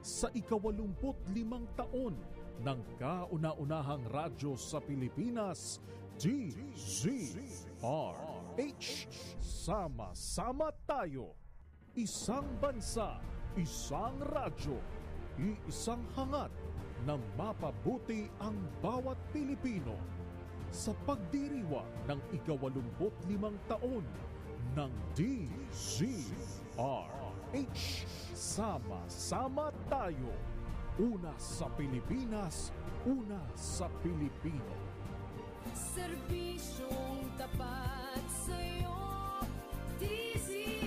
sa 85 taon ng kauna-unahang radyo sa Pilipinas, DZRH. Sama-sama tayo. Isang bansa, isang radyo, iisang hangat na mapabuti ang bawat Pilipino sa pagdiriwang ng 85 taon ng DZRH. Sama-sama tayo. Una sa Pilipinas, una sa Pilipino. Serbisyong tapat sa'yo, DZRH.